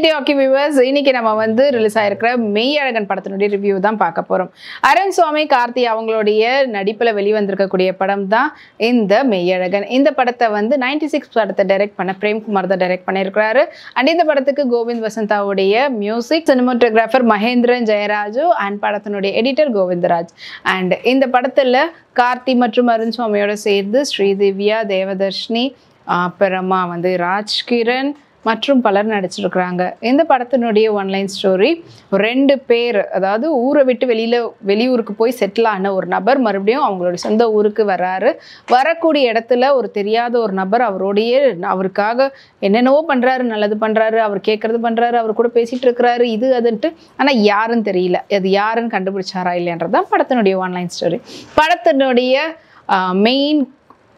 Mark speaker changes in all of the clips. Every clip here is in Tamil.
Speaker 1: City Hockey viewers, இன்னைக்கு நம்ம வந்து ரிலீஸ் ஆயிருக்கிற மெய்யழகன் படத்தினுடைய ரிவ்யூ தான் பார்க்க போறோம். அருண் சுவாமி கார்த்தி அவங்களுடைய நடிப்புல வெளிவந்திருக்கக்கூடிய படம் தான் இந்த மெய்யழகன். இந்த படத்தை வந்து 96 படத்தை டைரக்ட் பண்ண பிரேம்குமார் தான் டைரக்ட் பண்ணியிருக்கிறாரு. அண்ட் இந்த படத்துக்கு கோவிந்த் வசந்தாவுடைய music, cinematographer Mahendran Jayaraju and படத்தினுடைய எடிட்டர் கோவிந்தராஜ். அண்ட் இந்த படத்துல கார்த்தி மற்றும் அருண் சுவாமியோட சேர்ந்து ஸ்ரீதிவ்யா, தேவதர்ஷினி, அப்புறமா வந்து ராஜ்கிரண் மற்றும் பலர் நடிச்சிருக்கிறாங்க. இந்த படத்தினுடைய ஒன்லைன் ஸ்டோரி, 2 பேர், அதாவது ஊரை விட்டு வெளியூருக்கு போய் செட்டில் ஆன ஒரு நபர் மறுபடியும் அவங்களுடைய சொந்த ஊருக்கு வர்றாரு. வரக்கூடிய இடத்துல ஒரு தெரியாத ஒரு நபர் அவருக்காக என்னென்னவோ பண்ணுறாரு, நல்லது பண்ணுறாரு, அவர் கேட்குறது பண்ணுறாரு, அவர் கூட பேசிகிட்டு இருக்கிறாரு, இது அதுன்ட்டு. ஆனால் யாருன்னு தெரியல, அது யாருன்னு கண்டுபிடிச்சாரா இல்லைன்றது தான் படத்தினுடைய ஒன்லைன் ஸ்டோரி. படத்தினுடைய மெயின்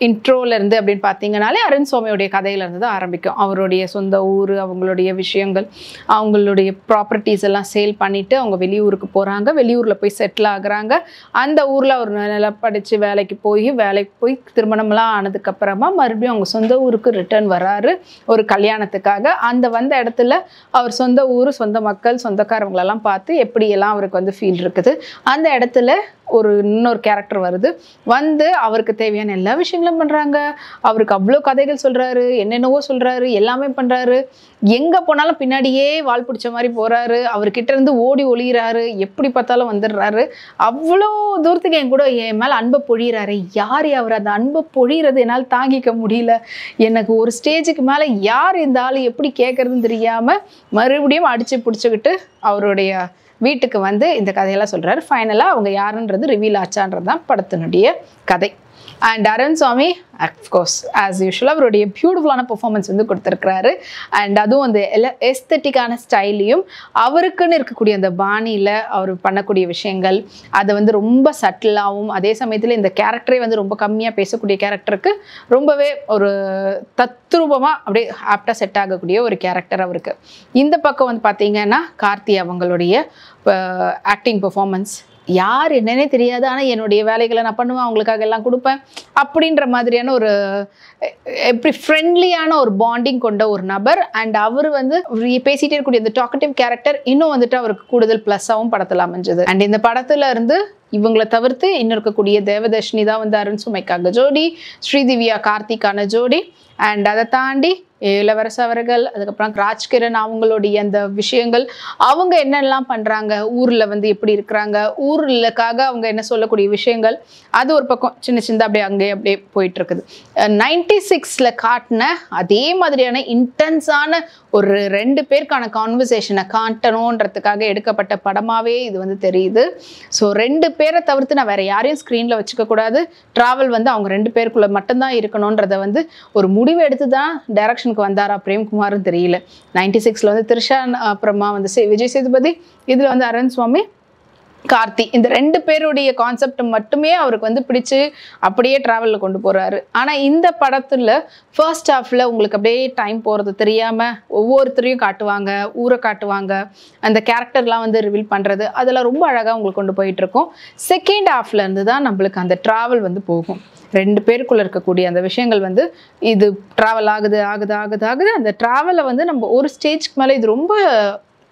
Speaker 1: இன்ட்ரோலேருந்து அப்படின்னு பார்த்தீங்கனாலே அருண் சுவாமியோடைய கதையிலேருந்து தான் ஆரம்பிக்கும். அவருடைய சொந்த ஊர், அவங்களுடைய விஷயங்கள், அவங்களுடைய ப்ராப்பர்ட்டிஸ் எல்லாம் சேல் பண்ணிவிட்டு அவங்க வெளியூருக்கு போகிறாங்க. வெளியூரில் போய் செட்டில் ஆகுறாங்க. அந்த ஊரில் அவர் நல்லா படித்து வேலைக்கு போய் திருமணம்லாம் ஆனதுக்கப்புறமா மறுபடியும் அவங்க சொந்த ஊருக்கு ரிட்டர்ன் வராரு ஒரு கல்யாணத்துக்காக. அந்த வந்த இடத்துல அவர் சொந்த ஊர், சொந்த மக்கள், சொந்தக்காரங்களெல்லாம் பார்த்து எப்படியெல்லாம் அவருக்கு வந்து ஃபீல் இருக்குது. அந்த இடத்துல இன்னொரு கேரக்டர் வந்து அவருக்கு தேவையான எல்லா விஷயங்களும் பண்ணுறாங்க. அவருக்கு அவ்வளோ கதைகள் சொல்கிறாரு, என்னென்னவோ சொல்கிறாரு, எல்லாமே பண்ணுறாரு. எங்கே போனாலும் பின்னாடியே வால் பிடிச்ச மாதிரி போகிறாரு. அவர்கிட்ட இருந்து ஓடி ஒளிகிறாரு, எப்படி பார்த்தாலும் வந்துடுறாரு. அவ்வளோ தூரத்துக்கு என் மேலே அன்பை பொழிகிறாரு. யார் அவர் அந்த அன்பை பொழிகிறது என்னால் தாங்கிக்க முடியல. எனக்கு ஒரு ஸ்டேஜுக்கு மேலே யார் இந்த ஆள் எப்படி கேட்குறதுன்னு தெரியாமல் மறுபடியும் அடித்து பிடிச்சிக்கிட்டு அவருடைய வீட்டுக்கு வந்து இந்த கதையெல்லாம் சொல்கிறாரு. ஃபைனலாக அவங்க யாருன்றது ரிவீல் ஆச்சான்றது தான் படத்தினுடைய கதை. And Arun Swamy of course as usual அவருடைய பியூட்டிஃபுல்லான பெர்ஃபார்மன்ஸ் வந்து கொடுத்துருக்கிறாரு. அண்ட் அதுவும் அந்த எஸ்தட்டிக்கான ஸ்டைலையும் அவருக்குன்னு இருக்கக்கூடிய அந்த பாணியில் அவர் பண்ணக்கூடிய விஷயங்கள், அதை வந்து ரொம்ப சட்டிலாகவும், அதே சமயத்தில் இந்த கேரக்டரே வந்து ரொம்ப கம்மியாக பேசக்கூடிய கேரக்டருக்கு ரொம்பவே ஒரு தத்ரூபமாக அப்படியே ஆப்டாக செட் ஆகக்கூடிய ஒரு கேரக்டர் அவருக்கு. இந்த பக்கம் வந்து பார்த்தீங்கன்னா கார்த்தி அவங்களுடைய ஆக்டிங் பெர்ஃபார்மன்ஸ் யார் என்னன்னே தெரியாது, ஆனால் என்னுடைய வேலைகளை நான் பண்ணுவேன், அவங்களுக்காக எல்லாம் கொடுப்பேன் அப்படின்ற மாதிரியான ஒரு எப்படி ஃப்ரெண்ட்லியான ஒரு பாண்டிங் கொண்ட ஒரு நபர். அண்ட் அவர் வந்து பேசிகிட்டே இருக்கக்கூடிய இந்த டாக்கட்டிவ் கேரக்டர் இன்னும் வந்துட்டு அவருக்கு கூடுதல் ப்ளஸ்ஸாகவும் படத்தில் அமைஞ்சது. அண்ட் இந்த படத்துல இருந்து இவங்களை தவிர்த்து இன்னும் இருக்கக்கூடிய தேவதர்ஷினி தான் வந்து அருண் சுமைக்காக ஜோடி, ஸ்ரீதிவ்யா கார்த்திக்கான ஜோடி. அண்ட் அதை தாண்டி இளவரசு அவர்கள், அதுக்கப்புறம் ராஜ்கிரண் அவங்களுடைய அந்த விஷயங்கள், அவங்க என்னெல்லாம் பண்ணுறாங்க, ஊரில் வந்து எப்படி இருக்கிறாங்க, ஊருக்காக அவங்க என்ன சொல்லக்கூடிய விஷயங்கள், அது ஒரு பக்கம் சின்ன அப்படியே போயிட்டு இருக்குது. 96ல் காட்டின அதே மாதிரியான இன்டென்ஸான ஒரு 2 பேருக்கான கான்வர்சேஷனை காட்டணுன்றதுக்காக எடுக்கப்பட்ட படமாகவே இது வந்து தெரியுது. ஸோ 2 பேரை தவிர்த்து நான் வேறு யாரையும் ஸ்க்ரீனில் வச்சுக்கக்கூடாது. ட்ராவல் வந்து அவங்க 2 பேருக்குள்ளே மட்டும்தான் இருக்கணுன்றதை வந்து ஒரு முடிவு எடுத்து தான் டைரக்ஷனுக்கு வந்தாரா பிரேம்குமார்னு தெரியல. 96ல் வந்து த்ரிஷா, அப்புறமா வந்து விஜய் சேதுபதி, இதில் வந்து அருண் சுவாமி, கார்த்தி, இந்த 2 பேருடைய கான்செப்ட் மட்டுமே அவருக்கு வந்து பிடிச்சு அப்படியே ட்ராவலில் கொண்டு போகிறாரு. ஆனால் இந்த படத்தில் ஃபர்ஸ்ட் ஹாஃபில் உங்களுக்கு அப்படியே டைம் போகிறது தெரியாமல் ஒவ்வொருத்தரையும் காட்டுவாங்க, ஊரை காட்டுவாங்க, அந்த கேரக்டர்லாம் வந்து ரிவீல் பண்ணுறது, அதெல்லாம் ரொம்ப அழகாக உங்களுக்கு கொண்டு போயிட்டுருக்கோம். செகண்ட் ஹாஃப்லேருந்து தான் நம்மளுக்கு அந்த ட்ராவல் வந்து போகும். 2 பேருக்குள்ளே இருக்கக்கூடிய அந்த விஷயங்கள் வந்து இது ட்ராவல் ஆகுது. அந்த ட்ராவலை வந்து நம்ம ஒரு ஸ்டேஜ்க்கு மேலே இது ரொம்ப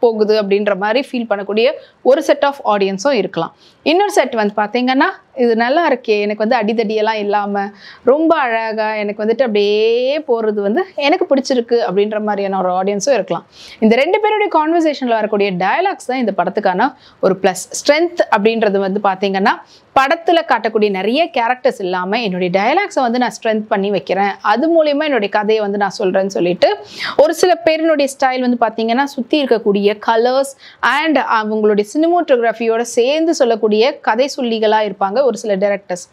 Speaker 1: போகுது அப்படின்ற மாதிரி ஃபீல் பண்ணக்கூடிய ஒரு செட் ஆஃப் ஆடியன்ஸும் இருக்கலாம். இன்னொரு செட் வந்து பார்த்தீங்கன்னா இது நல்லா இருக்கே, எனக்கு வந்து அடிதடியெல்லாம் இல்லாமல் ரொம்ப அழகாக எனக்கு வந்துட்டு அப்படியே போகிறது வந்து எனக்கு பிடிச்சிருக்கு அப்படின்ற மாதிரியான ஒரு ஆடியன்ஸும் இருக்கலாம். இந்த 2 பேருடைய கான்வர்சேஷனில் வரக்கூடிய டயலாக்ஸ் தான் இந்த படத்துக்கான ஒரு ப்ளஸ். ஸ்ட்ரென்த் அப்படின்றது வந்து பார்த்தீங்கன்னா படத்தில் காட்டக்கூடிய நிறைய கேரக்டர்ஸ் இல்லாமல் என்னுடைய டயலாக்ஸை வந்து நான் ஸ்ட்ரென்த் பண்ணி வைக்கிறேன், அது மூலயமா என்னுடைய கதையை வந்து நான் சொல்கிறேன்னு சொல்லிட்டு ஒரு சில பேருனுடைய ஸ்டைல் வந்து பார்த்தீங்கன்னா சுற்றி இருக்கக்கூடிய கலர்ஸ் அண்ட் அவங்களுடைய சினிமோட்டோகிராஃபியோட சேர்ந்து சொல்லக்கூடிய கதை சொல்லிகளாக இருப்பாங்க ஒரு சில டைரக்டர்ஸ்.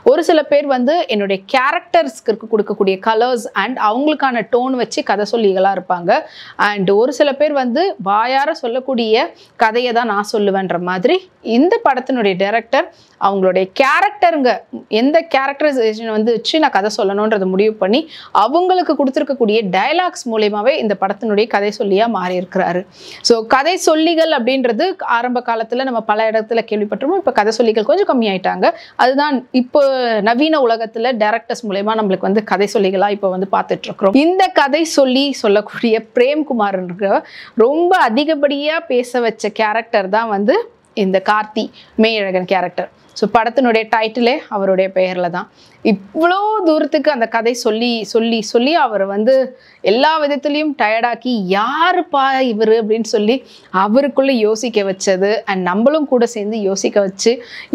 Speaker 1: ஒரு சில பேர் வந்து என்னுடைய கேரக்டர்ஸ்க்கு கொடுக்கக்கூடிய கலர்ஸ் அண்ட் அவங்களுக்கான டோன் வச்சு கதை சொல்லிகளாக இருப்பாங்க. அண்ட் ஒரு சில பேர் வந்து வாயார சொல்லக்கூடிய கதையை தான் நான் சொல்லுவேன்ற மாதிரி இந்த படத்தினுடைய டைரக்டர் அவங்களுடைய கேரக்டருங்க எந்த கேரக்டரைசேஷன் வந்து வச்சு நான் கதை சொல்லணுன்றதை முடிவு பண்ணி அவங்களுக்கு கொடுத்துருக்கக்கூடிய டயலாக்ஸ் மூலயமாவே இந்த படத்தினுடைய கதை சொல்லியாக மாறி இருக்கிறாரு. ஸோ கதை சொல்லிகள் அப்படின்றது ஆரம்ப காலத்தில் நம்ம பல இடத்துல கேள்விப்பட்டிருப்போம். இப்போ கதை சொல்லிகள் கொஞ்சம் கம்மியாயிட்டாங்க. அதுதான் இப்போ நவீன உலகத்துல டைரக்டர்ஸ் மூலமா நம்மளுக்கு வந்து கதை சொல்லிகளா இப்போ வந்து பார்த்துட்டு இருக்கிறோம். இந்த கதை சொல்லக்கூடிய பிரேம்குமார்ன்ற ரொம்ப அதிகப்படியா பேச வச்ச கேரக்டர் தான் வந்து இந்த கார்த்தி மெய்யழகன் கேரக்டர். ஸோ படத்தினுடைய டைட்டிலே அவருடைய பெயரில் தான். இவ்வளோ தூரத்துக்கு அந்த கதை சொல்லி சொல்லி சொல்லி அவரை வந்து எல்லா விதத்துலேயும் டயர்டாக்கி யாருப்பா இவர் அப்படின்னு சொல்லி அவருக்குள்ளே யோசிக்க வச்சது. அண்ட் நம்மளும் கூட சேர்ந்து யோசிக்க வச்சு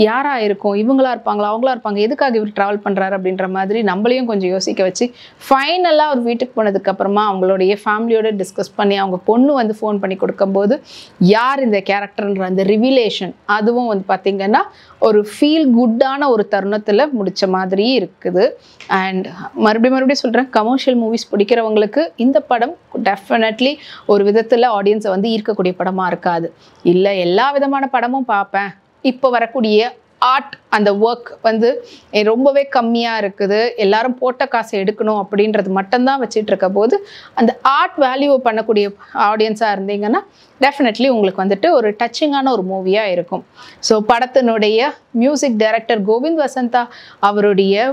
Speaker 1: யாராக இருக்கும், இவங்களா இருப்பாங்களா அவங்களா இருப்பாங்க, எதுக்காக இவர் ட்ராவல் பண்ணுறாரு அப்படின்ற மாதிரி நம்மளையும் கொஞ்சம் யோசிக்க வச்சு ஃபைனலாக அவர் வீட்டுக்கு போனதுக்கப்புறமா அவங்களுடைய ஃபேமிலியோட டிஸ்கஸ் பண்ணி அவங்க பொண்ணு வந்து ஃபோன் பண்ணி கொடுக்கும்போது யார் இந்த கேரக்டர்ன்ற அந்த ரிவிலேஷன் அதுவும் வந்து பார்த்திங்கன்னா ஒரு ஃபீல் குட்டான ஒரு தருணத்தில் முடித்த மாதிரி இருக்குது. அண்ட் மறுபடியும் சொல்கிறேன், கமர்ஷியல் மூவிஸ் பிடிக்கிறவங்களுக்கு இந்த படம் டெஃபினெட்லி ஒரு விதத்தில் ஆடியன்ஸை வந்து ஈர்க்கக்கூடிய படமாக இருக்காது. இல்லை எல்லா விதமான படமும் பார்ப்பேன், இப்போ வரக்கூடிய ஆர்ட் அந்த ஒர்க் வந்து ரொம்பவே கம்மியாக இருக்குது, எல்லாரும் போட்ட காசை எடுக்கணும் அப்படின்றது மட்டும்தான் வச்சுட்டு இருக்க போது அந்த ஆர்ட் வேல்யூவை பண்ணக்கூடிய ஆடியன்ஸாக இருந்தீங்கன்னா டெஃபினெட்லி உங்களுக்கு வந்துட்டு ஒரு டச்சிங்கான ஒரு மூவியாக இருக்கும். ஸோ படத்தினுடைய மியூசிக் டைரக்டர் கோவிந்த் வசந்தா அவருடைய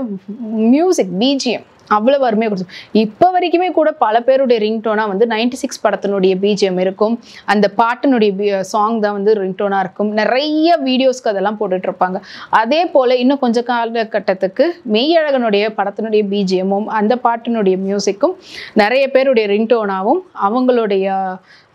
Speaker 1: மியூசிக் பிஜிஎம் அவ்வளவு அருமையாக கொடுத்து இப்போ வரைக்குமே கூட பல பேருடைய ரிங்டோனாக வந்து 96 படத்தினுடைய பிஜிஎம் இருக்கும். அந்த பாட்டினுடைய சாங் தான் வந்து ரிங்டோனாக இருக்கும். நிறைய வீடியோஸ்க்கு அதெல்லாம் போட்டுட்ருப்பாங்க. அதே போல் இன்னும் கொஞ்சம் காலகட்டத்துக்கு மெய்யழகனுடைய படத்தினுடைய பிஜிஎம்மும் அந்த பாட்டினுடைய மியூசிக்கும் நிறைய பேருடைய ரிங்டோனாகவும் அவங்களுடைய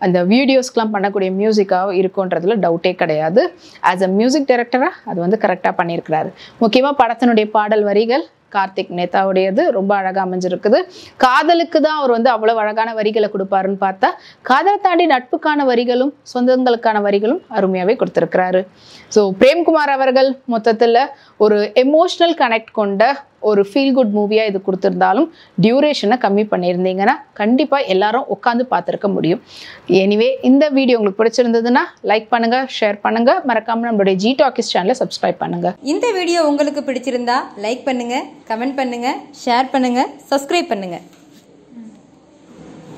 Speaker 1: அந்த வீடியோஸ்க்கெலாம் பண்ணக்கூடிய மியூசிக்காக இருக்குன்றதுல டவுட்டே கிடையாது. ஆஸ் அ மியூசிக் டைரக்டராக அது வந்து கரெக்டாக பண்ணியிருக்கிறாரு. முக்கியமாக படத்தினுடைய பாடல் வரிகள் கார்த்திக் நேதாவுடையது ரொம்ப அழகாக அமைஞ்சிருக்குது. காதலுக்கு தான் அவர் வந்து அவ்வளோ அழகான வரிகளை கொடுப்பாருன்னு பார்த்தா காதலை தாண்டி நட்புக்கான வரிகளும் சொந்தங்களுக்கான வரிகளும் அருமையாகவே கொடுத்துருக்கிறாரு. ஸோ பிரேம்குமார் அவர்கள் மொத்தத்தில் ஒரு எமோஷ்னல் கனெக்ட் கொண்ட ஒரு ஃபீல் குட் மூவியாக இது கொடுத்துருந்தாலும் டியூரேஷனை கம்மி பண்ணியிருந்தீங்கன்னா கண்டிப்பாக எல்லாரும் உட்காந்து பார்த்துருக்க முடியும். எனிவே இந்த வீடியோ உங்களுக்கு பிடிச்சிருந்ததுன்னா லைக் பண்ணுங்கள், ஷேர் பண்ணுங்கள், மறக்காமல் நம்மளுடைய ஜி டாக்கிஸ் சேனலை சப்ஸ்கிரைப் பண்ணுங்கள்.
Speaker 2: இந்த வீடியோ உங்களுக்கு பிடிச்சிருந்தா லைக் பண்ணுங்கள், கமெண்ட் பண்ணுங்கள், ஷேர் பண்ணுங்கள், சப்ஸ்கிரைப் பண்ணுங்கள்.